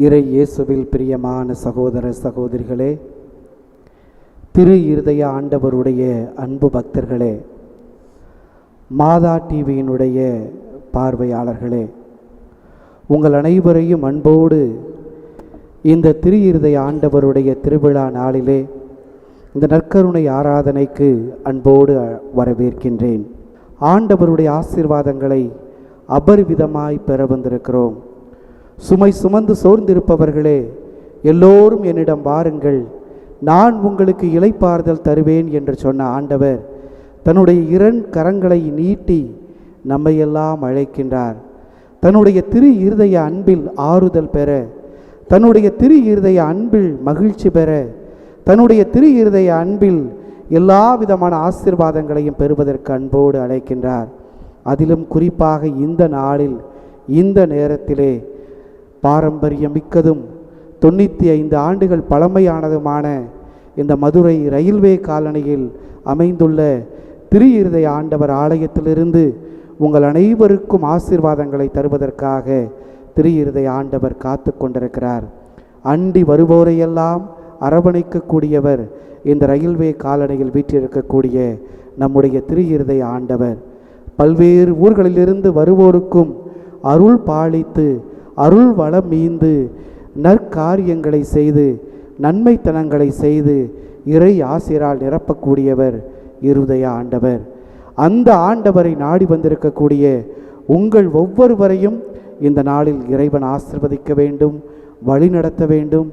இறை இயேசுவில் பிரியமான சகோதர சகோதரிகளே, திரு இருதய ஆண்டவருடைய அன்பு பக்தர்களே, மாதா டிவியினுடைய பார்வையாளர்களே, உங்கள் அனைவரையும் அன்போடு இந்த திரு இருதய ஆண்டவருடைய திருவிழா நாளிலே இந்த நற்கருணை ஆராதனைக்கு அன்போடு வரவேற்கின்றேன். ஆண்டவருடைய ஆசீர்வாதங்களை அபரிவிதமாய் பெற வந்திருக்கிறோம். சுமை சுமந்து சோர்ந்திருப்பவர்களே, எல்லோரும் என்னிடம் வாருங்கள், நான் உங்களுக்கு இளைப்பாறுதல் தருவேன் என்று சொன்ன ஆண்டவர் தன்னுடைய 2 கரங்களை நீட்டி நம்மையெல்லாம் அழைக்கின்றார். தன்னுடைய திரு இருதய அன்பில் ஆறுதல் பெற, தன்னுடைய திரு இருதய அன்பில் மகிழ்ச்சி பெற, தன்னுடைய திரு இருதய அன்பில் எல்லா விதமான ஆசீர்வாதங்களையும் பெறுவதற்கு அன்போடு அழைக்கின்றார். அதிலும் குறிப்பாக இந்த நாளில், இந்த நேரத்திலே பாரம்பரியம் மிக்கதும் 95 ஆண்டுகள் பழமையானதுமான இந்த மதுரை ரயில்வே காலனியில் அமைந்துள்ள திரு இருதய ஆண்டவர் ஆலயத்திலிருந்து உங்கள் அனைவருக்கும் ஆசீர்வாதங்களை தருவதற்காக திரு இருதய ஆண்டவர் காத்து கொண்டிருக்கிறார். அண்டி வருவோரையெல்லாம் அரவணைக்கக்கூடியவர் இந்த ரயில்வே காலனியில் வீற்றிருக்கக்கூடிய நம்முடைய திரு இருதய ஆண்டவர். பல்வேறு ஊர்களிலிருந்து வருவோருக்கும் அருள் பாலித்து அருள் வளம் மீந்து நற்காரியங்களை செய்து நன்மைத்தனங்களை செய்து இறை ஆசிரால் நிரப்பக்கூடியவர் இருதய ஆண்டவர். அந்த ஆண்டவரை நாடி வந்திருக்கக்கூடிய உங்கள் ஒவ்வொருவரையும் இந்த நாளில் இறைவன் ஆசீர்வதிக்க வேண்டும், வழி நடத்த வேண்டும்.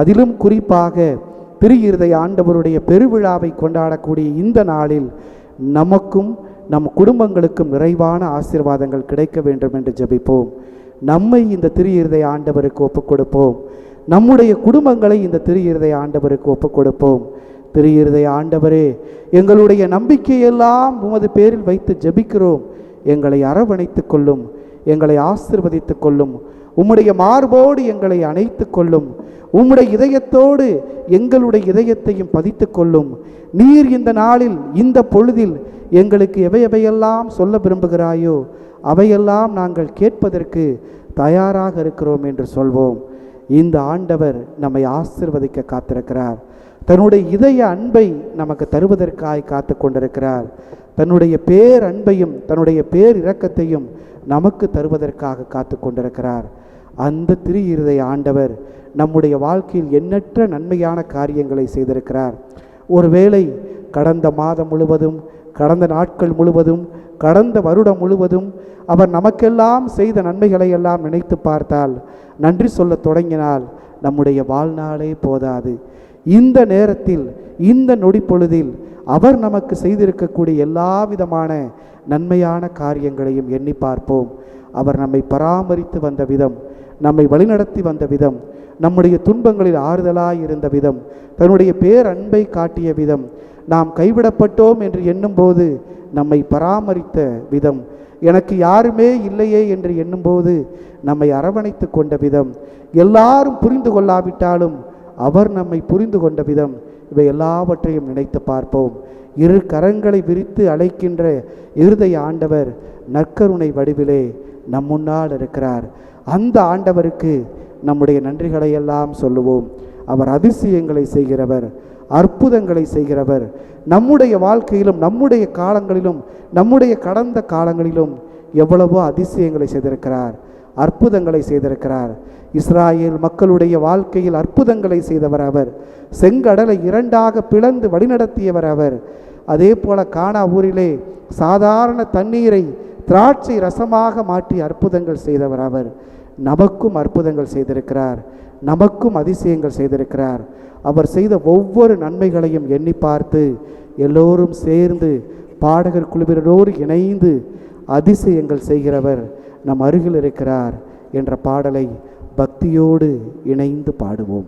அதிலும் குறிப்பாக திரு இருதய ஆண்டவருடைய பெருவிழாவை கொண்டாடக்கூடிய இந்த நாளில் நமக்கும் நம் குடும்பங்களுக்கும் நிறைவான ஆசீர்வாதங்கள் கிடைக்க வேண்டும் என்று ஜெபிப்போம். நம்மை இந்த திரு இருதய ஆண்டவருக்கு ஒப்புக் கொடுப்போம். நம்முடைய குடும்பங்களை இந்த திரு இருதய ஆண்டவருக்கு ஒப்புக் கொடுப்போம். திரு இருதய ஆண்டவரே, எங்களுடைய நம்பிக்கையெல்லாம் உமது பேரில் வைத்து ஜெபிக்கிறோம். எங்களை அரவணைத்து கொள்ளும், எங்களை ஆசீர்வதித்து கொள்ளும், உம்முடைய மார்போடு எங்களை அணைத்து கொள்ளும், உம்முடைய இதயத்தோடு எங்களுடைய இதயத்தையும் பதித்து கொள்ளும். நீர் இந்த நாளில் இந்த பொழுதில் எங்களுக்கு எவையெல்லாம் சொல்ல விரும்புகிறாயோ அவையெல்லாம் நாங்கள் கேட்பதற்கு தயாராக இருக்கிறோம் என்று சொல்வோம். இந்த ஆண்டவர் நம்மை ஆசீர்வதிக்க காத்திருக்கிறார். தன்னுடைய இதய அன்பை நமக்கு தருவதற்காய் காத்து கொண்டிருக்கிறார். தன்னுடைய பேர் அன்பையும் தன்னுடைய பேர் இரக்கத்தையும் நமக்கு தருவதற்காக காத்து கொண்டிருக்கிறார். அந்த திரு இருதய ஆண்டவர் நம்முடைய வாழ்க்கையில் எண்ணற்ற நன்மையான காரியங்களை செய்திருக்கிறார். ஒருவேளை கடந்த மாதம் முழுவதும், கடந்த நாட்கள் முழுவதும், கடந்த வருடம் முழுவதும் அவர் நமக்கெல்லாம் செய்த நன்மைகளை எல்லாம் நினைத்து பார்த்தால், நன்றி சொல்ல தொடங்கினால் நம்முடைய வாழ்நாளே போதாது. இந்த நேரத்தில், இந்த நொடி பொழுதில் அவர் நமக்கு செய்திருக்கக்கூடிய எல்லா விதமான நன்மையான காரியங்களையும் எண்ணி பார்ப்போம். அவர் நம்மை பராமரித்து வந்த விதம், நம்மை வழிநடத்தி வந்த விதம், நம்முடைய துன்பங்களில் ஆறுதலாய் இருந்த விதம், தன்னுடைய பேரன்பை காட்டிய விதம், நாம் கைவிடப்பட்டோம் என்று எண்ணும்போது நம்மை பராமரித்த விதம், எனக்கு யாருமே இல்லையே என்று எண்ணும்போது நம்மை அரவணைத்து கொண்ட விதம், எல்லாரும் புரிந்து கொள்ளாவிட்டாலும் அவர் நம்மை புரிந்து கொண்ட விதம், இவை எல்லாவற்றையும் நினைத்து பார்ப்போம். 2 கரங்களை விரித்து அழைக்கின்ற இருதய ஆண்டவர் நற்கருணை வடிவிலே நம் முன்னால் இருக்கிறார். அந்த ஆண்டவருக்கு நம்முடைய நன்றிகளை எல்லாம் சொல்லுவோம். அவர் அதிசயங்களை செய்கிறவர், அற்புதங்களை செய்கிறவர். நம்முடைய வாழ்க்கையிலும், நம்முடைய காலங்களிலும், நம்முடைய கடந்த காலங்களிலும் எவ்வளவோ அதிசயங்களை செய்திருக்கிறார். அற்புதங்களை செய்திருக்கிறார். இஸ்ராயேல் மக்களுடைய வாழ்க்கையில் அற்புதங்களை செய்தவர் அவர். செங்கடலை இரண்டாக பிளந்து வழிநடத்தியவர் அவர். அதே போல கானா ஊரிலே சாதாரண தண்ணீரை திராட்சை ரசமாக மாற்றி அற்புதங்கள் செய்தவர் அவர். நமக்கும் அற்புதங்கள் செய்திருக்கிறார், நமக்கும் அதிசயங்கள் செய்திருக்கிறார். அவர் செய்த ஒவ்வொரு நன்மைகளையும் எண்ணி பார்த்து எல்லோரும் சேர்ந்து பாடகர் குழுவினரோடு இணைந்து அதிசயங்கள் செய்கிறவர் நம் அருகில் இருக்கிறார் என்ற பாடலை பக்தியோடு இணைந்து பாடுவோம்.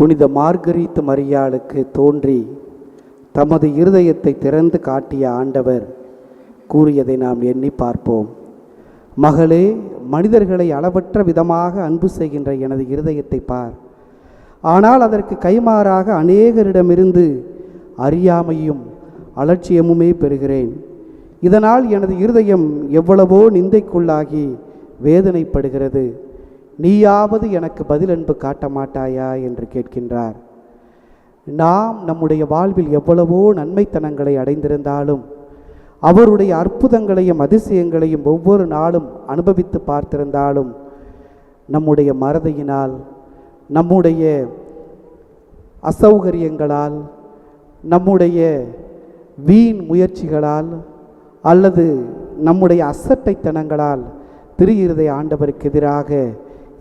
புனித மார்கரீத்து மரியாளுக்கு தோன்றி தமது இருதயத்தை திறந்து காட்டிய ஆண்டவர் கூறியதை நாம் எண்ணி பார்ப்போம். மகளே, மனிதர்களை அளவற்ற விதமாக அன்பு செய்கின்ற எனது இருதயத்தை பார். ஆனால் அதற்கு கைமாறாக அநேகரிடமிருந்து அறியாமையும் அலட்சியமுமே பெறுகிறேன். இதனால் எனது இருதயம் எவ்வளவோ நிந்தைக்குள்ளாகி வேதனைப்படுகிறது. நீயாவது எனக்கு பதில் அன்பு காட்ட மாட்டாயா என்று கேட்கின்றார். நாம் நம்முடைய வாழ்வில் எவ்வளவோ நன்மைத்தனங்களை அடைந்திருந்தாலும் அவருடைய அற்புதங்களையும் அதிசயங்களையும் ஒவ்வொரு நாளும் அனுபவித்து பார்த்திருந்தாலும் நம்முடைய மறதியினால், நம்முடைய அசௌகரியங்களால், நம்முடைய வீண் முயற்சிகளால் அல்லது நம்முடைய அசட்டைத்தனங்களால் திரு ஆண்டவருக்கு எதிராக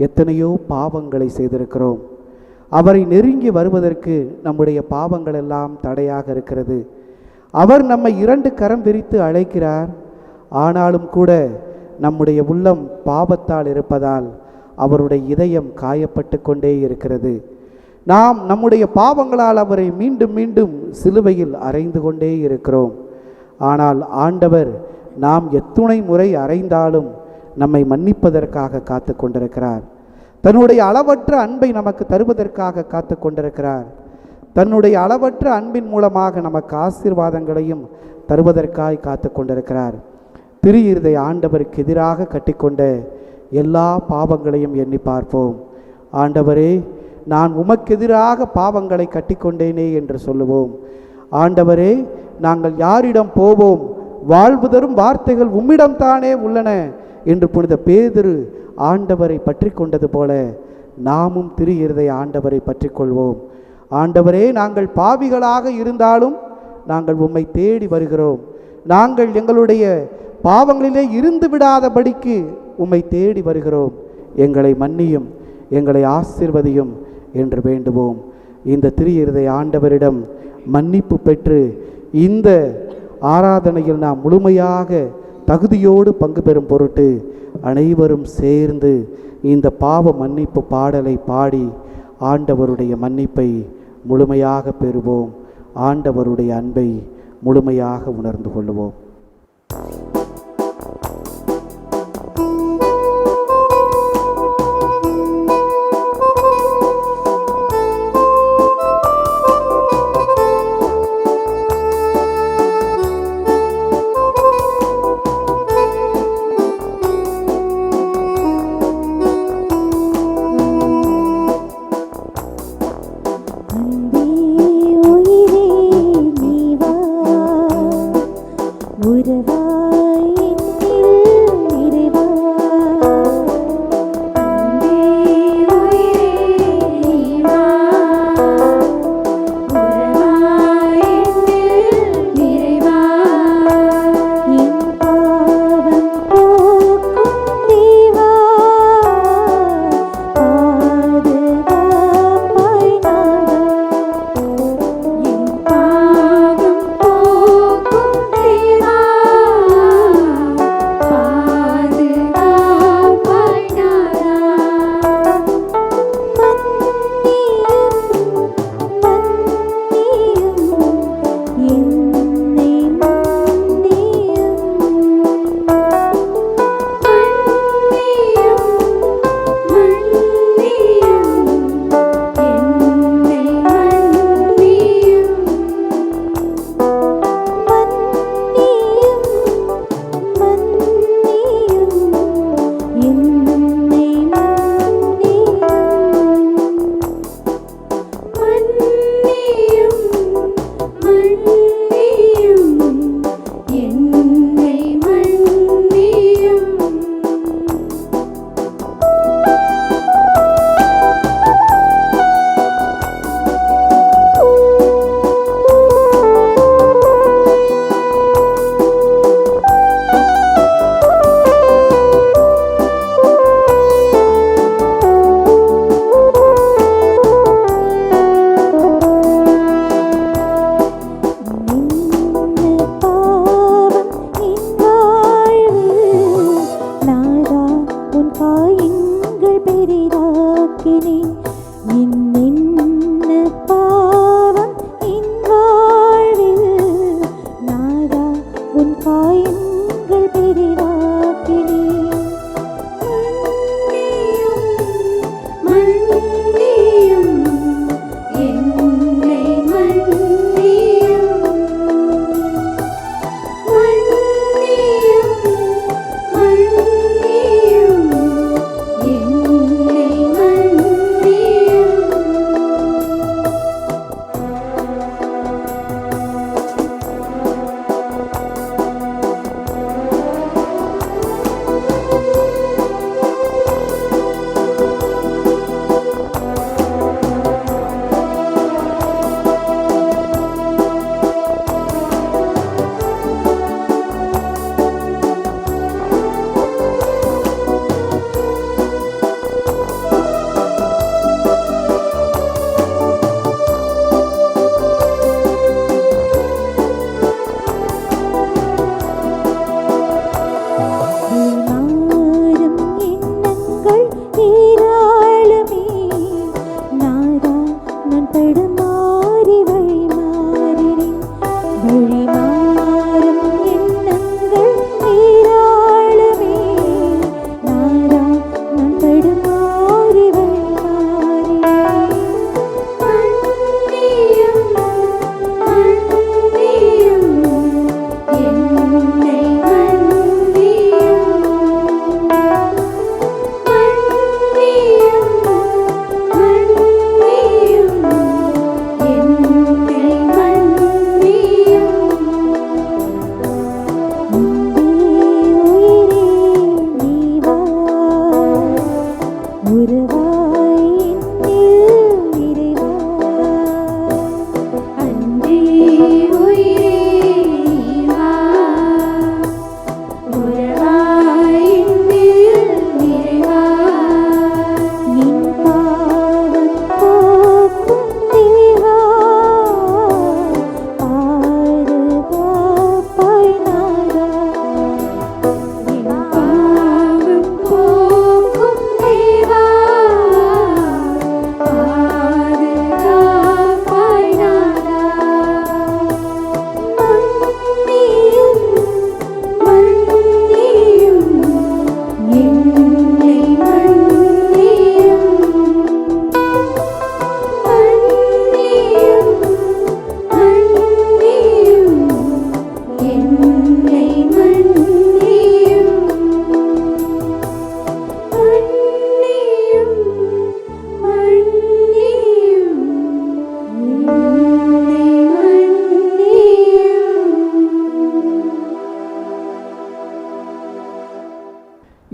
எத்தனையோ பாவங்களை செய்திருக்கிறோம். அவரை நெருங்கி வருவதற்கு நம்முடைய பாவங்கள் எல்லாம் தடையாக இருக்கிறது. அவர் நம்மை 2 கரம் விரித்து அழைக்கிறார். ஆனாலும் கூட நம்முடைய உள்ளம் பாவத்தால் இருப்பதால் அவருடைய இதயம் காயப்பட்டு கொண்டே இருக்கிறது. நாம் நம்முடைய பாவங்களால் அவரை மீண்டும் மீண்டும் சிலுவையில் அறைந்து கொண்டே இருக்கிறோம். ஆனால் ஆண்டவர் நாம் எத்துணை முறை அறைந்தாலும் நம்மை மன்னிப்பதற்காக காத்து கொண்டிருக்கிறார். தன்னுடைய அளவற்ற அன்பை நமக்கு தருவதற்காக காத்து கொண்டிருக்கிறார். தன்னுடைய அளவற்ற அன்பின் மூலமாக நமக்கு ஆசீர்வாதங்களையும் தருவதற்காக காத்து கொண்டிருக்கிறார். திரு ஆண்டவருக்கு எதிராக கட்டிக்கொண்ட எல்லா பாவங்களையும் எண்ணி பார்ப்போம். ஆண்டவரே, நான் உமக்கு எதிராக பாவங்களை கட்டிக்கொண்டேனே என்று சொல்லுவோம். ஆண்டவரே, நாங்கள் யாரிடம் போவோம்? வாழ்வு தரும் வார்த்தைகள் உம்மிடம்தானே உள்ளன என்று புனித பேதுரு ஆண்டவரை பற்றி கொண்டது போல நாமும் திரு ஆண்டவரை பற்றி கொள்வோம். ஆண்டவரே, நாங்கள் பாவிகளாக இருந்தாலும் நாங்கள் உம்மை தேடி வருகிறோம். நாங்கள் எங்களுடைய பாவங்களிலே இருந்து விடாதபடிக்கு உம்மை தேடி வருகிறோம். எங்களை மன்னியும், எங்களை ஆசீர்வதியும் என்று வேண்டுவோம். இந்த திரு ஆண்டவரிடம் மன்னிப்பு பெற்று இந்த ஆராதனையில் நாம் முழுமையாக தகுதியோடு பங்கு பெறும் பொருட்டு அனைவரும் சேர்ந்து இந்த பாவ மன்னிப்பு பாடலை பாடி ஆண்டவருடைய மன்னிப்பை முழுமையாக பெறுவோம். ஆண்டவருடைய அன்பை முழுமையாக உணர்ந்து கொள்வோம்.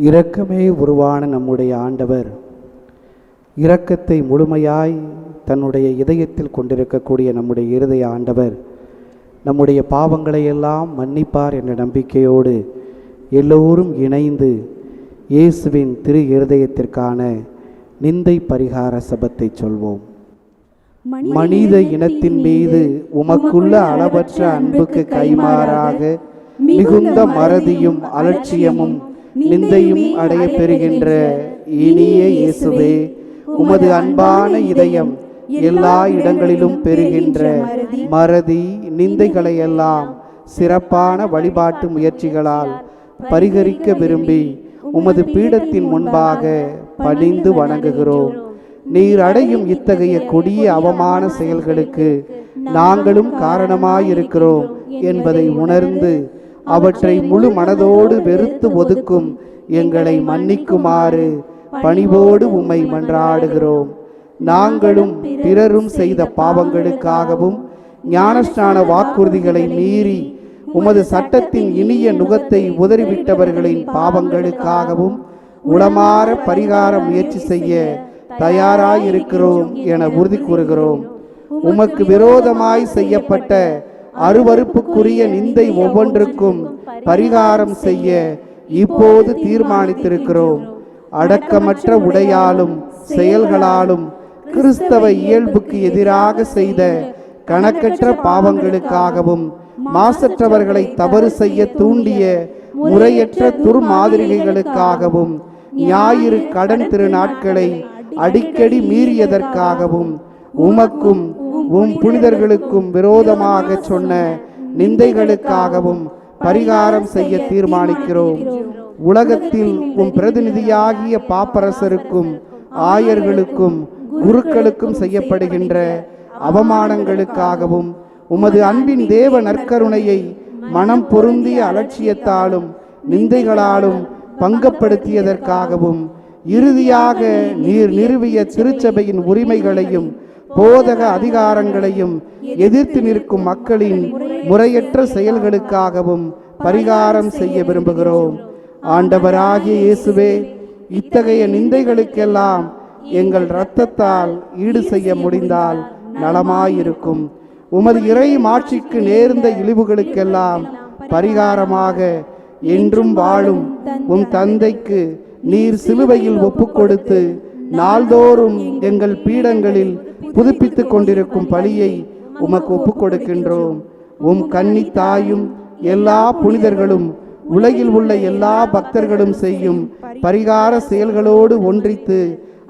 இரக்கமே உருவான நம்முடைய ஆண்டவர் இரக்கத்தை முழுமையாய் தன்னுடைய இதயத்தில் கொண்டிருக்கக்கூடிய நம்முடைய இருதய ஆண்டவர் நம்முடைய பாவங்களை எல்லாம் மன்னிப்பார் என்ற நம்பிக்கையோடு எல்லோரும் இணைந்து இயேசுவின் திரு இருதயத்திற்கான நிந்தை பரிகார சபத்தை சொல்வோம். மனித இனத்தின் மீது உமக்குள்ள அளவற்ற அன்புக்கு கைமாறாக மிகுந்த மறதியும் அலட்சியமும் நிந்தையும் அடைய பெறுகின்ற இனிய இயேசுவே, உமது அன்பான இதயம் எல்லா இடங்களிலும் பெறுகின்ற மறதி நிந்தைகளை எல்லாம் சிறப்பான வழிபாட்டு முயற்சிகளால் பரிகரிக்க விரும்பி உமது பீடத்தின் முன்பாக பணிந்து வணங்குகிறோம். நீர் அடையும் இத்தகைய கொடிய அவமான செயல்களுக்கு நாங்களும் காரணமாயிருக்கிறோம் என்பதை உணர்ந்து அவற்றை முழு மனதோடு வெறுத்து ஒதுக்கும் எங்களை மன்னிக்குமாறு பணிவோடு உம்மை மன்றாடுகிறோம். நாங்களும் பிறரும் செய்த பாவங்களுக்காகவும் ஞானஸ்நான வாக்குறுதிகளை மீறி உமது சட்டத்தின் இனிய நுகத்தை உதறிவிட்டவர்களின் பாவங்களுக்காகவும் உளமாற பரிகார முயற்சி செய்ய தயாராயிருக்கிறோம் என உறுதி கூறுகிறோம். உமக்கு விரோதமாய் செய்யப்பட்ட அருவருப்புக்குரிய நிந்தை ஒவ்வொன்றுக்கும் பரிகாரம் செய்ய இப்போது தீர்மானித்திருக்கிறோம். அடக்கமற்ற உடையாலும் செயல்களாலும் கிறிஸ்தவ இயல்புக்கு எதிராக செய்த கணக்கற்ற பாவங்களுக்காகவும் மாசற்றவர்களை தவறு செய்ய தூண்டிய முறையற்ற துர்மாதிரிகளுக்காகவும் ஞாயிறு கடன் திருநாட்களை அடிக்கடி மீறியதற்காகவும் உமக்கும் உம் புனிதர்களுக்கும் விரோதமாக சொன்ன நிந்தைகளுக்காகவும் பரிகாரம் செய்ய தீர்மானிக்கிறோம். உலகத்தில் உம் பிரதிநிதியாகிய பாப்பரசருக்கும் ஆயர்களுக்கும் குருக்களுக்கும் செய்யப்படுகின்ற அவமானங்களுக்காகவும் உமது அன்பின் தேவ நற்கருணையை மனம் பொருந்திய அலட்சியத்தாலும் நிந்தைகளாலும் பங்கப்படுத்தியதற்காகவும் இறுதியாக நீர் நிறுவிய திருச்சபையின் உரிமைகளையும் போதக அதிகாரங்களையும் எதிர்த்து நிற்கும் மக்களின் முறையற்ற செயல்களுக்காகவும் பரிகாரம் செய்ய விரும்புகிறோம். ஆண்டவராகிய இயேசுவே, இத்தகைய நிந்தைகளுக்கெல்லாம் எங்கள் இரத்தத்தால் ஈடு செய்ய முடிந்தால் நலமாயிருக்கும். உமது இறை மாட்சிக்கு நேர்ந்த இழிவுகளுக்கெல்லாம் பரிகாரமாக என்றும் வாழும் உம் தந்தைக்கு நீர் சிலுவையில் ஒப்புக் கொடுத்து நாள்தோறும் எங்கள் பீடங்களில் புதுப்பித்துக் கொண்டிருக்கும் பலியை உமக்கு ஒப்புக் கொடுக்கின்றோம். உம் கன்னி தாயும் எல்லா புனிதர்களும் உலகில் உள்ள எல்லா பக்தர்களும் செய்யும் பரிகார செயல்களோடு ஒன்றித்து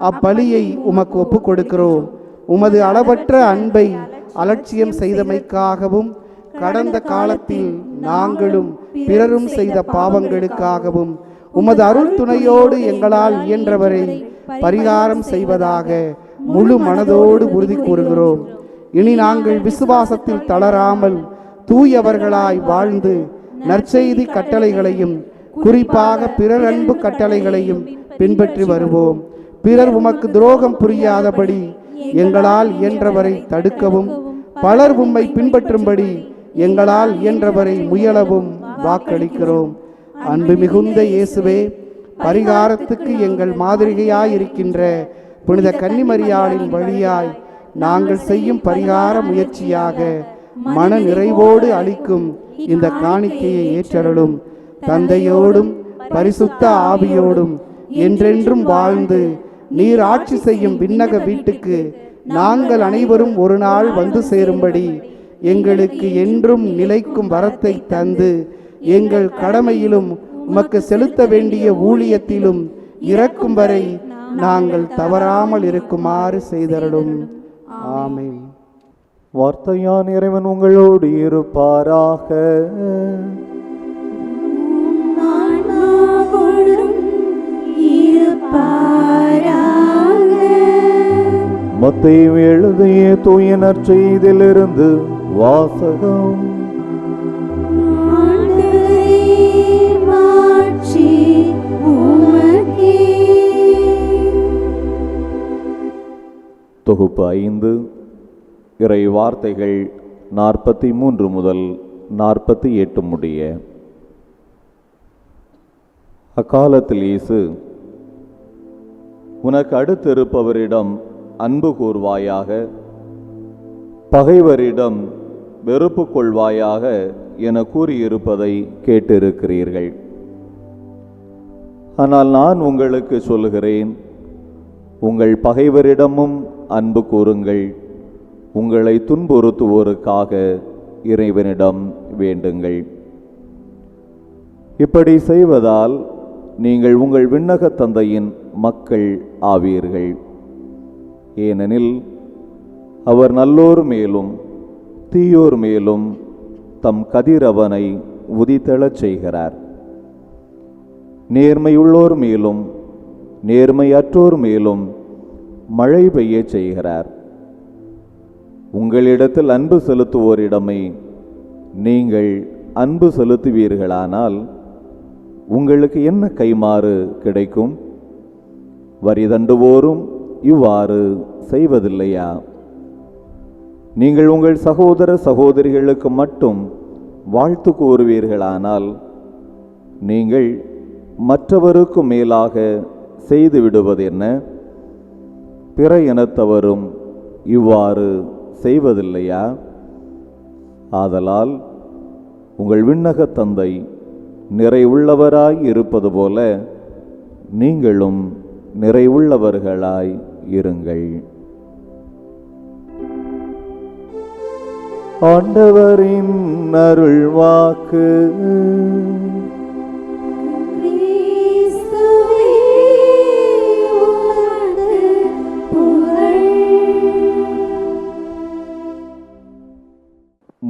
அப்பலியை உமக்கு ஒப்புக் கொடுக்கிறோம். உமது அளவற்ற அன்பை அலட்சியம் செய்தமைக்காகவும் கடந்த காலத்தில் நாங்களும் பிறரும் செய்த பாவங்களுக்காகவும் உமது அருள் துணையோடு எங்களால் இயன்றவரை பரிகாரம் செய்வதாக முழு மனதோடு உறுதி கூறுகிறோம். இனி நாங்கள் விசுவாசத்தில் தளராமல் தூயவர்களாய் வாழ்ந்து நற்செய்தி கட்டளைகளையும் குறிப்பாக பிறர் அன்பு கட்டளைகளையும் பின்பற்றி வருவோம். பிறர் உமக்கு துரோகம் புரியாதபடி எங்களால் இயன்றவரை தடுக்கவும் பலர் உம்மை பின்பற்றும்படி எங்களால் இயன்றவரை முயலவும் வாக்களிக்கிறோம். அன்பு மிகுந்த இயேசுவே, பரிகாரத்துக்கு எங்கள் மாதிரிகையாயிருக்கின்ற புனித கன்னிமரியாளின் வழியாய் நாங்கள் செய்யும் பரிகார முயற்சியாக மன நிறைவோடு அளிக்கும் இந்த காணிக்கையை ஏற்றருளும். தந்தையோடும் பரிசுத்த ஆவியோடும் என்றென்றும் வாழ்ந்து நீர் ஆட்சி செய்யும் விண்ணக வீட்டுக்கு நாங்கள் அனைவரும் ஒரு நாள் வந்து சேரும்படி எங்களுக்கு என்றும் நிலைக்கும் வரத்தை தந்து எங்கள் கடமையிலும் உமக்கு செலுத்த வேண்டிய ஊழியத்திலும் இறக்கும் வரை நாங்கள் தவறாமல் இருக்குமாறு செய்தருளும். ஆமென். வார்த்தையான் இறைவன் உங்களோடு இருப்பாராக. மத்தேயு எழுதிய தூய நற்செய்தியிலிருந்து வாசகம். தொகுப்பு 5. இறை வார்த்தைகள் 43 முதல் 48 முடிய. அக்காலத்தில் இயேசு, உனக்கு அடுத்திருப்பவரிடம் அன்பு கூர்வாயாக, பகைவரிடம் வெறுப்பு கொள்வாயாக என கூறியிருப்பதை கேட்டிருக்கிறீர்கள். ஆனால் நான் உங்களுக்கு சொல்லுகிறேன், உங்கள் பகைவரிடமும் அன்பு கூறுங்கள், உங்களை துன்புறுத்துவோருக்காக இறைவனிடம் வேண்டுங்கள். இப்படி செய்வதால் நீங்கள் உங்கள் விண்ணக தந்தையின் மக்கள் ஆவீர்கள். ஏனெனில் அவர் நல்லோர் மேலும் தீயோர் மேலும் தம் கதிரவனை உதித்தெழச் செய்கிறார். நேர்மையுள்ளோர் மேலும் நேர்மையற்றோர் மேலும் மழை பெய்யச் செய்கிறார். உங்களிடத்தில் அன்பு செலுத்துவோரிடமே நீங்கள் அன்பு செலுத்துவீர்களானால் உங்களுக்கு என்ன கைமாறு கிடைக்கும்? வரி தண்டுவோரும் இவ்வாறு செய்வதில்லையா? நீங்கள் உங்கள் சகோதர சகோதரிகளுக்கு மட்டும் வாழ்த்து கூறுவீர்களானால் நீங்கள் மற்றவருக்கு மேலாக செய்து விடுவது என்ன? பிற இனத்தவரும் இவ்வாறு செய்வதில்லையா? ஆதலால் உங்கள் விண்ணக தந்தை நிறைவுள்ளவராய் இருப்பது போல நீங்களும் நிறைவுள்ளவர்களாய் இருங்கள். ஆண்டவரின் அருள் வாக்கு.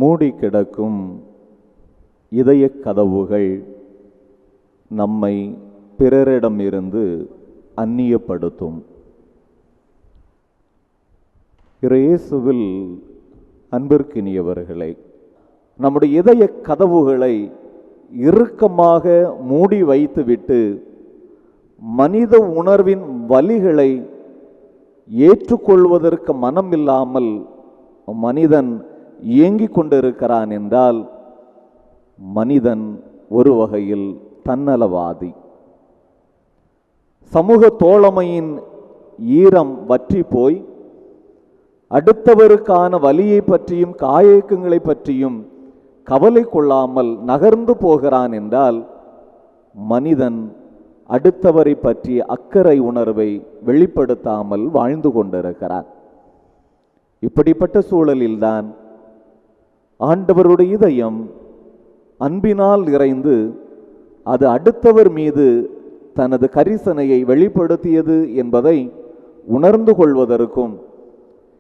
மூடி கிடக்கும் இதய கதவுகள் நம்மை பிறரிடமிருந்து அந்நியப்படுத்தும். இயேசுவில் அன்பிற்கினியவர்களே, நம்முடைய இதய கதவுகளை இறுக்கமாக மூடி வைத்துவிட்டு மனித உணர்வின் வலிகளை ஏற்றுக்கொள்வதற்கு மனமில்லாமல் மனிதன் இயங்கிக் கொண்டிருக்கிறான் என்றால் மனிதன் ஒரு வகையில் தன்னலவாதி. சமூக தோழமையின் ஈரம் வற்றி போய் அடுத்தவருக்கான வலியை பற்றியும் காயக்கங்களை பற்றியும் கவலை கொள்ளாமல் நகர்ந்து போகிறான் என்றால் மனிதன் அடுத்தவரை பற்றிய அக்கறை உணர்வை வெளிப்படுத்தாமல் வாழ்ந்து கொண்டிருக்கிறான். இப்படிப்பட்ட சூழலில்தான் ஆண்டவருடைய இதயம் அன்பினால் நிறைந்து அது அடுத்தவர் மீது தனது கரிசனையை வெளிப்படுத்தியது என்பதை உணர்ந்து கொள்வதற்கும்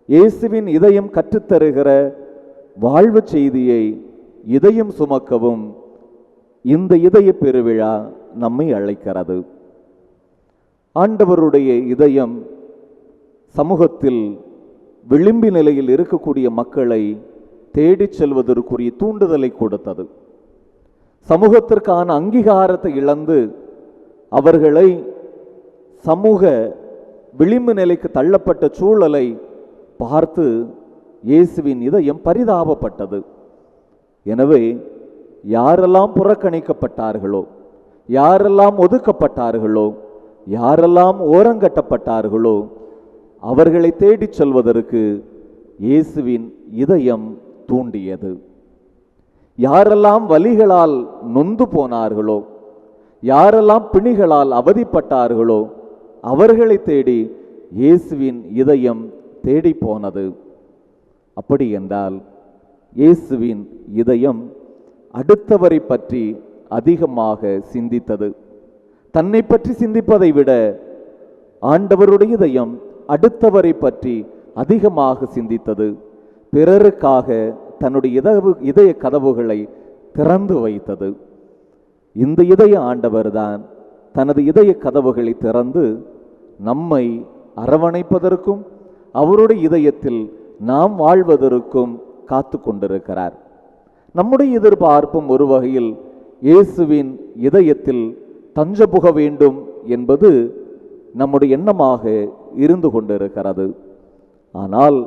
இயேசுவின் இதயம் கற்றுத்தருகிற வாழ்வு செய்தியை இதயம் சுமக்கவும் இந்த இதய பெருவிழா நம்மை அழைக்கிறது. ஆண்டவருடைய இதயம் சமூகத்தில் விளிம்பு நிலையில் இருக்கக்கூடிய மக்களை தேடிச் செல்வதற்குரிய தூண்டுதலை கொடுத்தது. சமூகத்திற்கான அங்கீகாரத்தை இழந்து அவர்களை சமூக விளிம்பு நிலைக்கு தள்ளப்பட்ட சூழலை பார்த்து இயேசுவின் இதயம் பரிதாபப்பட்டது. எனவே யாரெல்லாம் புறக்கணிக்கப்பட்டார்களோ, யாரெல்லாம் ஒதுக்கப்பட்டார்களோ, யாரெல்லாம் ஓரங்கட்டப்பட்டார்களோ அவர்களை தேடிச் செல்வதற்கு இயேசுவின் இதயம் தூண்டியது. யாரெல்லாம் வலிகளால் நொந்து போனார்களோ, யாரெல்லாம் பிணிகளால் அவதிப்பட்டார்களோ அவர்களை தேடி இயேசுவின் இதயம் தேடி போனது. அப்படி என்றால் இயேசுவின் இதயம் அடுத்தவரை பற்றி அதிகமாக சிந்தித்தது. தன்னை பற்றி சிந்திப்பதை விட ஆண்டவருடைய இதயம் அடுத்தவரை பற்றி அதிகமாக சிந்தித்தது. பிறருக்காக தன்னுடைய இதய கதவுகளை திறந்து வைத்தது. இந்த இதய ஆண்டவர்தான் தனது இதய கதவுகளை திறந்து நம்மை அரவணைப்பதற்கும் அவருடைய இதயத்தில் நாம் வாழ்வதற்கும் காத்து கொண்டிருக்கிறார். நம்முடைய எதிர்பார்ப்பும் ஒரு வகையில் இயேசுவின் இதயத்தில் தஞ்ச புக வேண்டும் என்பது நம்முடைய எண்ணமாக இருந்து கொண்டிருக்கிறது. ஆனால்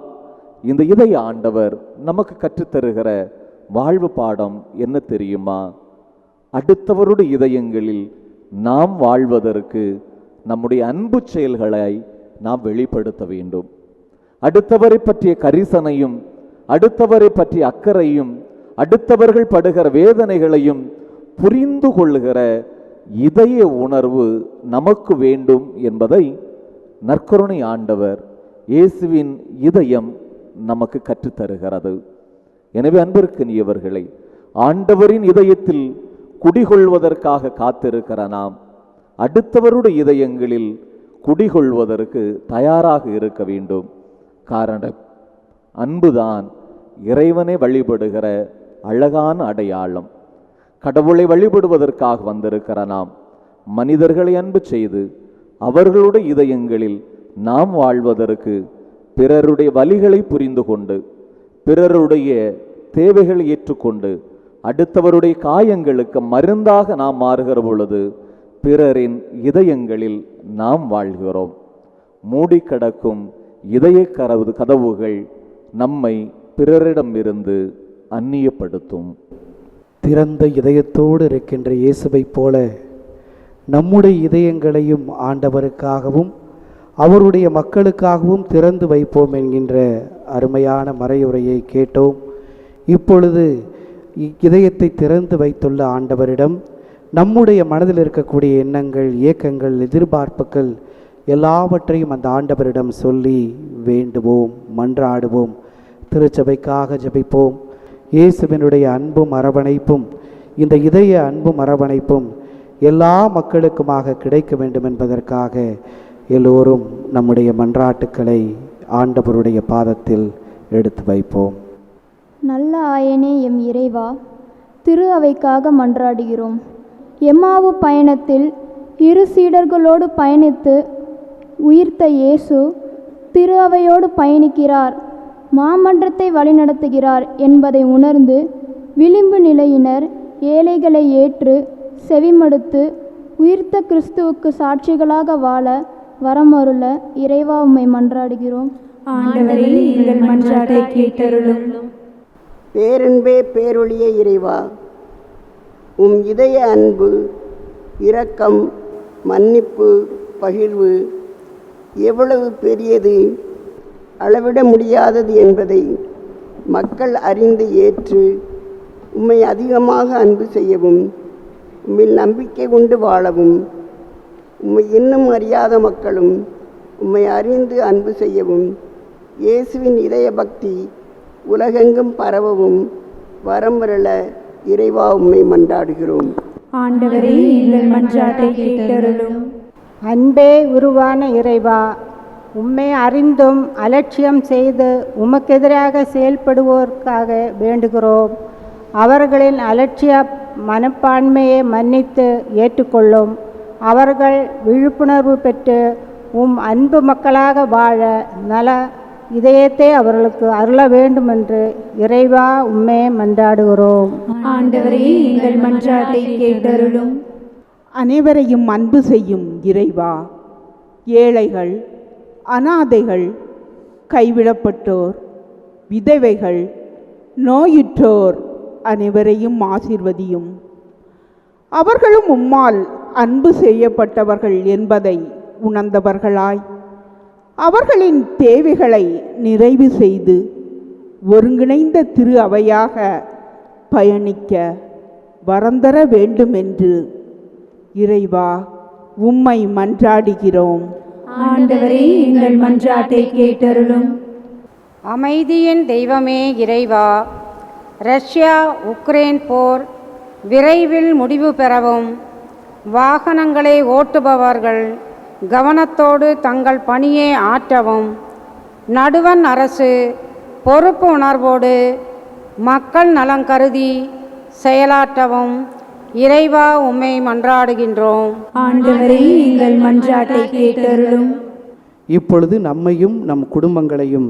இந்த இதய ஆண்டவர் நமக்கு கற்றுத்தருகிற வாழ்வு பாடம் என்ன தெரியுமா? அடுத்தவருடைய இதயங்களில் நாம் வாழ்வதற்கு நம்முடைய அன்பு செயல்களை நாம் வெளிப்படுத்த வேண்டும். அடுத்தவரை பற்றிய கரிசனையும், அடுத்தவரை பற்றிய அக்கறையும், அடுத்தவர்கள் படுகிற வேதனைகளையும் புரிந்து கொள்ளுகிற இதய உணர்வு நமக்கு வேண்டும் என்பதை நற்கருணை ஆண்டவர் இயேசுவின் இதயம் நமக்கு கற்றுத்தருகிறது. எனவே அன்பிற்கினியவர்களை, ஆண்டவரின் இதயத்தில் குடிகொள்வதற்காக காத்திருக்கிற நாம் அடுத்தவருடைய இதயங்களில் குடிகொள்வதற்கு தயாராக இருக்க வேண்டும். காரணம், அன்புதான் இறைவனை வழிபடுகிற அழகான அடையாளம். கடவுளை வழிபடுவதற்காக வந்திருக்கிற நாம் மனிதர்களை அன்பு செய்து அவர்களுடைய இதயங்களில் நாம் வாழ்வதற்கு, பிறருடைய வலிகளை புரிந்து கொண்டு, பிறருடைய தேவைகளை ஏற்றுக்கொண்டு, அடுத்தவருடைய காயங்களுக்கு மருந்தாக நாம் மாறுகிற பொழுது பிறரின் இதயங்களில் நாம் வாழ்கிறோம். மூடி கிடக்கும் இதய கதவுகள் நம்மை பிறரிடமிருந்து அந்நியப்படுத்தும். திறந்த இதயத்தோடு இருக்கின்ற இயேசுவைப் போல நம்முடைய இதயங்களையும் ஆண்டவருக்காகவும் அவருடைய மக்களுக்காகவும் திறந்து வைப்போம் என்கின்ற அருமையான மறையுரையை கேட்டோம். இப்பொழுது இதயத்தை திறந்து வைத்துள்ள ஆண்டவரிடம் நம்முடைய மனதில் இருக்கக்கூடிய எண்ணங்கள், ஏக்கங்கள், எதிர்பார்ப்புகள் எல்லாவற்றையும் அந்த ஆண்டவரிடம் சொல்லி வேண்டுவோம், மன்றாடுவோம். திருச்சபைக்காக ஜெபிப்போம். இயேசுவினுடைய அன்பும் அரவணைப்பும், இந்த இதய அன்பும் அரவணைப்பும் எல்லா மக்களுக்குமாக கிடைக்க வேண்டும் என்பதற்காக எல்லோரும் நம்முடைய மன்றாட்டுக்களை ஆண்டவருடைய பாதத்தில் எடுத்து வைப்போம். நல்ல ஆயனே எம் இறைவா, திரு அவைக்காக மன்றாடுகிறோம். எம்மாவு பயணத்தில் இரு சீடர்களோடு பயணித்து உயிர்த்த இயேசு திரு அவையோடு பயணிக்கிறார், மாமன்றத்தை வழிநடத்துகிறார் என்பதை உணர்ந்து விளிம்பு நிலையினர் ஏழைகளை ஏற்று செவிமடுத்து உயிர்த்த கிறிஸ்துவுக்கு சாட்சிகளாக வாழ வரமருள இறைவா உம்மை மன்றாடுகிறோம். ஆண்டவரே, எங்கள் மன்றாட்டை கேட்டருளும். பேரன்பே பேரொளியே இறைவா, உம் இதய அன்பு, இரக்கம், மன்னிப்பு, பகிர்வு எவ்வளவு பெரியது, அளவிட முடியாதது என்பதை மக்கள் அறிந்து ஏற்று உம்மை அதிகமாக அன்பு செய்யவும், உம்மில் நம்பிக்கை கொண்டு வாழவும், உம்மை இன்னும் அறியாத மக்களும் உம்மை அறிந்து அன்பு செய்யவும், இயேசுவின் இதய பக்தி உலகெங்கும் பரவவும் வரம்பரல இறைவா உம்மை மன்றாடுகிறோம். ஆண்டவரே, எங்கள் மன்றாட்டை கேட்டருளும். அன்பே உருவான இறைவா, உம்மை அறிந்தும் அலட்சியம் செய்து உமக்கெதிராக செயல்படுவோருக்காக வேண்டுகிறோம். அவர்களின் அலட்சிய மனப்பான்மையை மன்னித்து ஏற்றுக்கொள்ளும். அவர்கள் விழிப்புணர்வு பெற்று உம் அன்பு மக்களாக வாழ நல இதயத்தை அவர்களுக்கு அருள வேண்டும் என்று இறைவா உம்மே மன்றாடுகிறோம். ஆண்டவரே, எங்கள் மன்றாட்டை கேட்டருளும். அனைவரையும் அன்பு செய்யும் இறைவா, ஏழைகள், அனாதைகள், கைவிடப்பட்டோர், விதவைகள், நோயுற்றோர் அனைவரையும் ஆசீர்வதியும். அவர்களும் உம்மால் அன்பு செய்யப்பட்டவர்கள் என்பதை உணர்ந்தவர்களாய் அவர்களின் தேவைகளை நிறைவு செய்து ஒருங்கிணைந்த திரு அவையாக பயணிக்க வரந்தர வேண்டும் என்று இறைவா உம்மை மன்றாடுகிறோம். ஆண்டவரே, எங்கள் மன்றாட்டை கேட்டருளும். அமைதியின் தெய்வமே இறைவா, ரஷ்யா உக்ரைன் போர் விரைவில் முடிவு பெறவும், வாகனங்களை ஓட்டுபவர்கள் கவனத்தோடு தங்கள் பணியை ஆற்றவும், நடுவண் அரசு பொறுப்பு உணர்வோடு மக்கள் நலன் கருதி செயலாற்றவும் இறைவா உம்மை மன்றாடுகின்றோம். ஆண்டவரே, எங்கள் மன்றாட்டை கேட்டருளும். இப்பொழுது நம்மையும் நம் குடும்பங்களையும்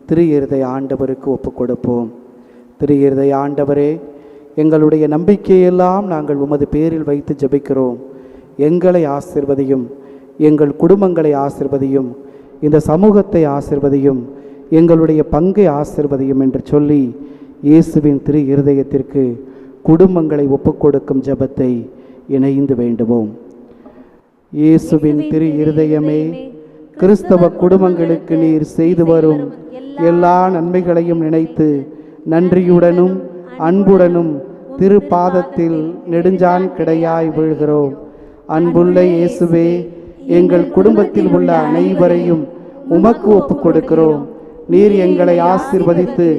திரு இருதய ஆண்டவருக்கு ஒப்புக் கொடுப்போம். திரு இருதய ஆண்டவரே, எங்களுடைய நம்பிக்கையெல்லாம் நாங்கள் உமது பேரில் வைத்து ஜெபிக்கிறோம். எங்களை ஆசிர்வதியும், எங்கள் குடும்பங்களை ஆசிர்வதியும், இந்த சமூகத்தை ஆசிர்வதியும், எங்களுடைய பங்கை ஆசிர்வதியும் என்று சொல்லி இயேசுவின் திரு இருதயத்திற்கு குடும்பங்களை ஒப்புக்கொடுக்கும் ஜெபத்தை இணைந்து வேண்டுவோம். இயேசுவின் திரு இருதயமே, கிறிஸ்தவ குடும்பங்களுக்கு நீர் செய்து வரும் எல்லா நன்மைகளையும் நினைத்து நன்றியுடனும் அன்புடனும் திருப்பாதத்தில் நெடுஞ்சான் கிடையாய் வீழ்கிறோம். அன்புள்ள இயேசுவே, எங்கள் குடும்பத்தில் உள்ள அனைவரையும் உமக்கு ஒப்புக் கொடுக்கிறோம். நீர் எங்களை ஆசீர்வதித்து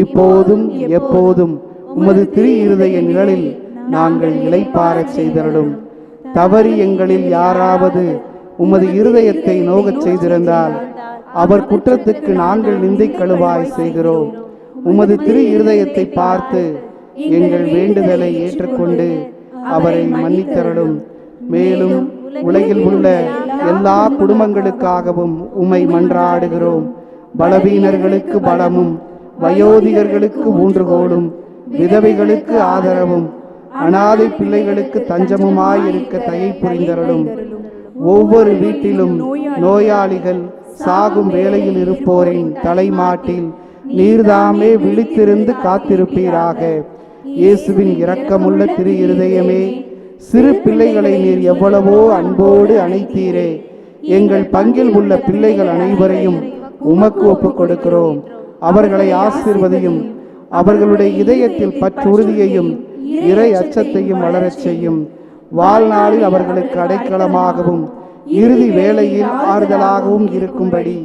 இப்போதும் எப்போதும் உமது திரு இருதய நிழலில் நாங்கள் இளைப்பாறச் செய்தருளும். தவறி எங்களில் யாராவது உமது இருதயத்தை நோகச் செய்திருந்தால் அவர் குற்றத்துக்கு நாங்கள் நிந்தை கழுவாய் செய்கிறோம். உமது திரு இருதயத்தை பார்த்து எங்கள் வேண்டுதலை ஏற்றுக்கொண்டு அவரை மன்னித்தருளும். மேலும் உலகில் உள்ள எல்லா குடும்பங்களுக்காகவும் உம்மை மன்றாடுகிறோம். பலவீனர்களுக்கு பலமும், வயோதிகர்களுக்கு ஊன்றுகோலும், விதவைகளுக்கு ஆதரவும், அனாதை பிள்ளைகளுக்கு தஞ்சமுமாயிருக்க தயை புரிந்தருளும். ஒவ்வொரு வீட்டிலும் நோயாளிகள், சாகும் வேளையில் இருப்போரின் தலைமாட்டில் நீர்தாமே விழித்திருந்து காத்திருப்பீராக. இயேசுவின் இரக்கமுள்ள திரு இருதயமே, சிறு பிள்ளைகளை நீர் எவ்வளவோ அன்போடு அணைத்தீரே. எங்கள் பங்கில் உள்ள பிள்ளைகள் அனைவரையும் உமக்கு ஒப்புக் கொடுக்கிறோம். அவர்களை ஆசீர்வதியும். அவர்களுடைய இதயத்தில் பற்றுறுதியையும் இறை அச்சத்தையும் வளரச் செய்யும். வாழ்நாளில் அவர்களுக்கு அடைக்கலமாகவும் இறுதி வேளையில் ஆறுதலாகவும் இருக்கும்படி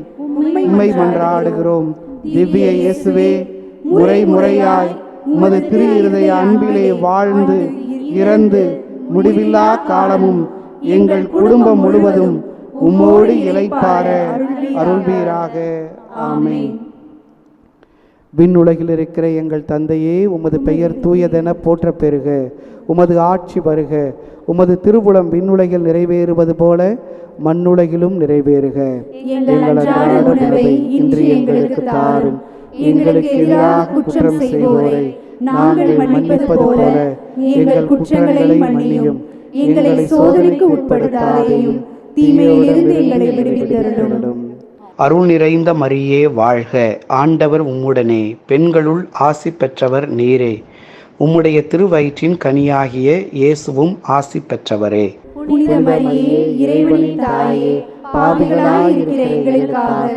உம்மை மன்றாடுகிறோம். திவ்ய இயேசுவே, முறை முறையாய் உமது திரு இருதய அன்பிலே வாழ்ந்து இறந்து முடிவில்லா காலமும் எங்கள் குடும்பம் முழுவதும் உம்மோடு இளைப்பாற அருள்வீராக. ஆமென். விண்ணுலகில் இருக்கிற எங்கள் தந்தையே, உமது பெயர் தூயதென போற்ற பெறுக. உமது ஆட்சி வருக. உமது திருவுளம் விண்ணுலகில் நிறைவேறுவது போல மண்ணுலகிலும் நிறைவேறுக. எங்கள் அன்றாட உணவை இன்று எங்களுக்கு தாரும். எங்களுக்கு எதிராக குற்றம் செய்வோரை நாங்கள் மன்னிப்பது போல எங்கள் குற்றங்களை மன்னியும். எங்களை சோதனைக்கு உட்படுத்தாதேயும், தீமையிலிருந்து எங்களை விடுவித்தருளும். அருள் நிறைந்த மரியே வாழ்க. ஆண்டவர் உம்முடனே, பெண்களுள் ஆசி பெற்றவர் நீரே. உம்முடைய திருவயிற்றின் கனியாகிய இயேசுவும் ஆசி பெற்றவரே. புனித மரியே, இறைவனின் தாயே, பாவிகளாயிருக்கிற எங்களுக்காக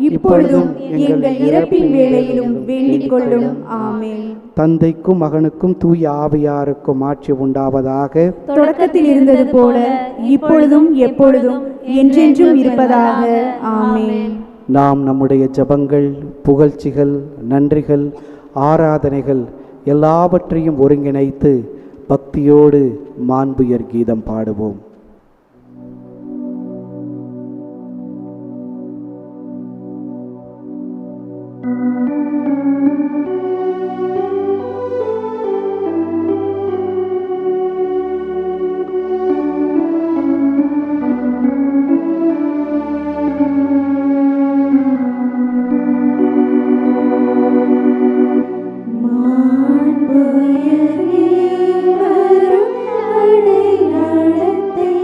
இப்பொழுதும் எங்கள் இறப்பின் வேளையிலும் வேண்டிக் கொள்ளும். ஆமென். தந்தைக்கும் மகனுக்கும் தூய ஆவியாருக்கும் ஆட்சி உண்டாவதாக. தொடக்கத்தில் இருந்தது போல இப்பொழுதும் எப்பொழுதும் என்றென்றும் இருப்பதாக. ஆமென். நாம் நம்முடைய ஜெபங்கள், புகழ்ச்சிகள், நன்றிகள், ஆராதனைகள் எல்லாவற்றையும் ஒருங்கிணைத்து பக்தியோடு மாண்புயர் கீதம் பாடுவோம். மாண்புயர் வரும் அடையாளத்தை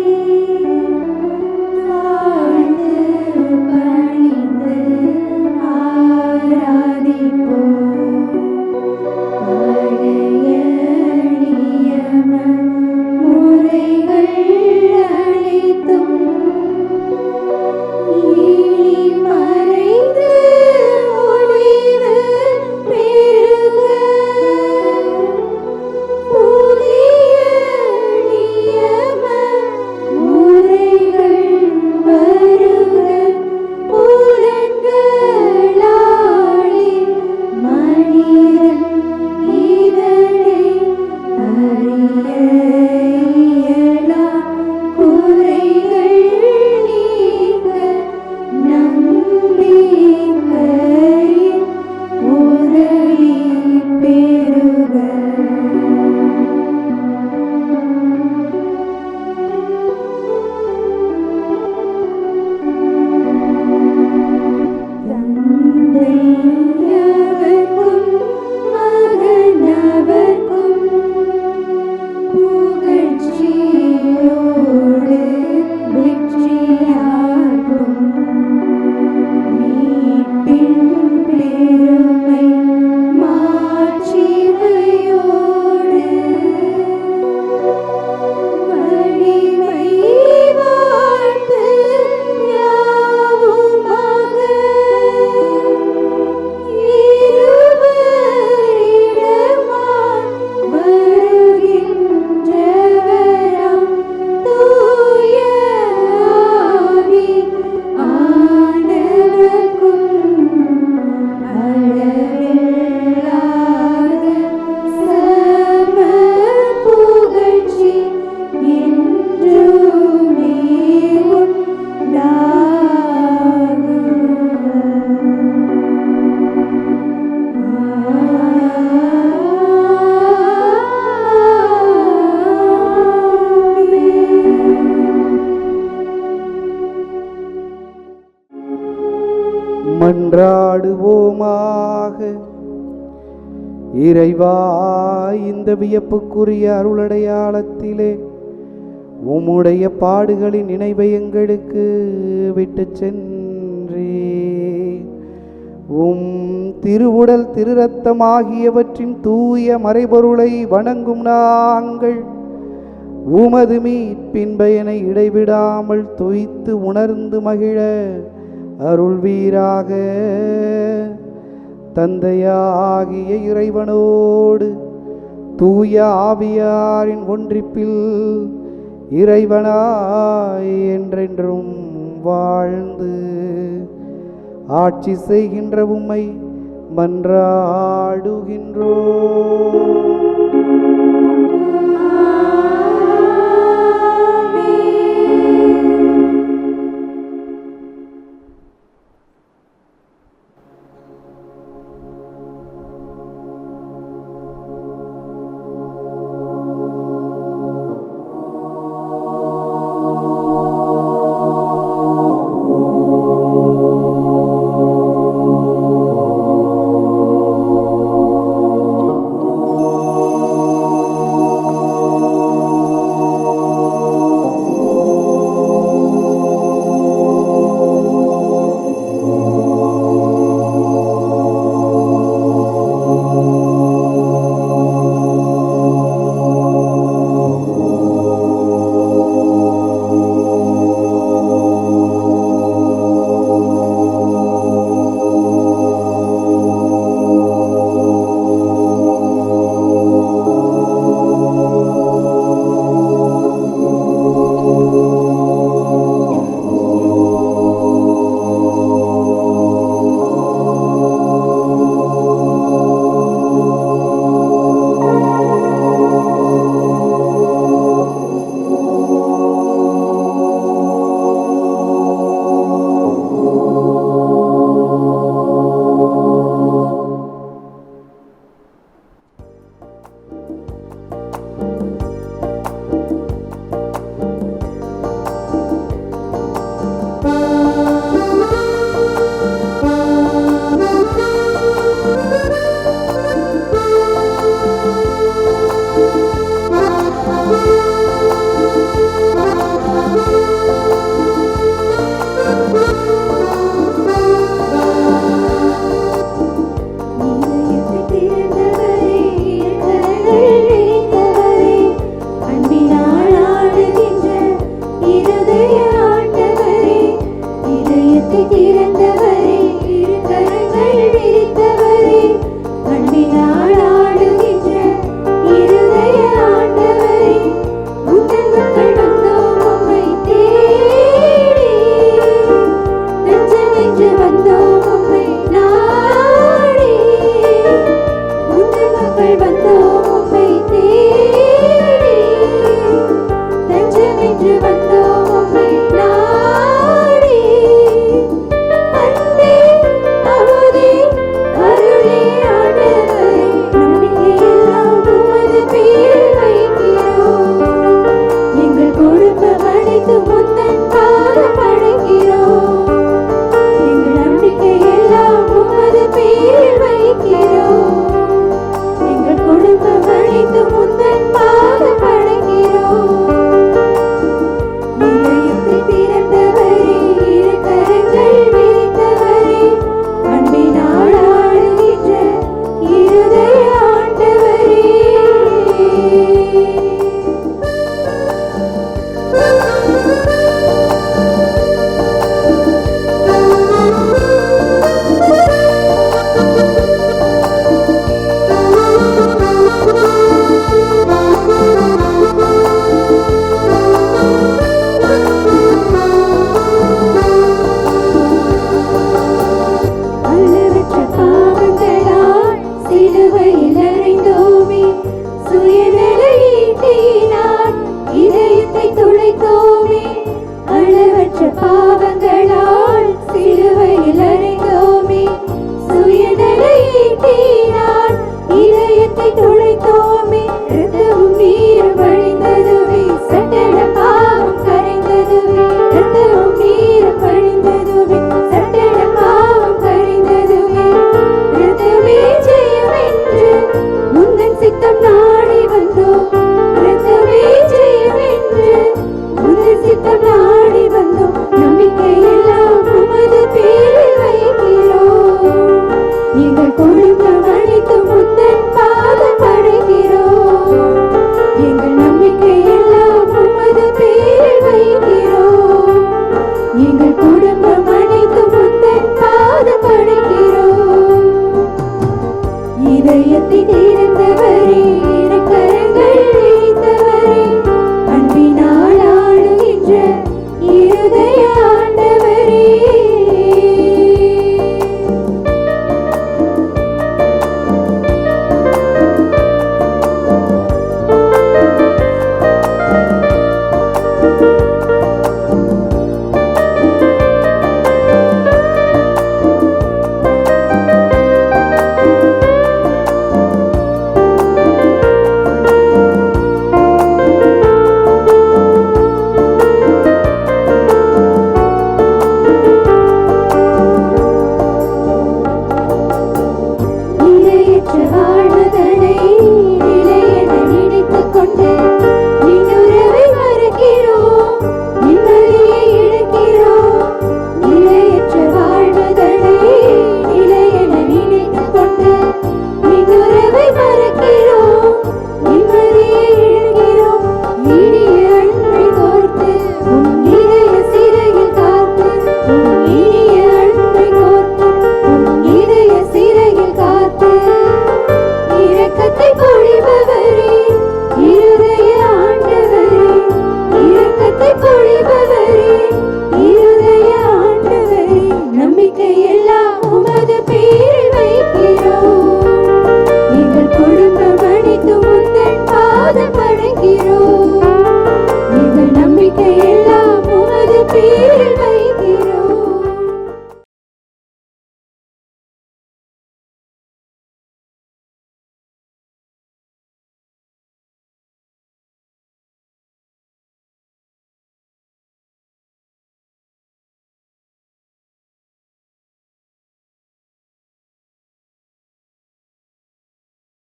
மன்றாடுவோமாக. இறைவா, இந்த வியப்புக்குரிய அருளடையாளத்திலே உம்முடைய பாடுகளின் நினைவை எங்களுக்கு விட்டு சென்றே. உம் திருவுடல் திருரத்தம் ஆகியவற்றின் தூய மறைபொருளை வணங்கும் நாங்கள் உமது மீட்பின் பயனை இடைவிடாமல் துய்த்து உணர்ந்து மகிழ அருள்வீராக. தந்தையாகிய இறைவனோடு தூய ஆவியாரின் ஒன்றிப்பில் இறைவனாய் என்றென்றும் வாழ்ந்து ஆட்சி செய்கின்ற உம்மை மன்றாடுகின்றோம்.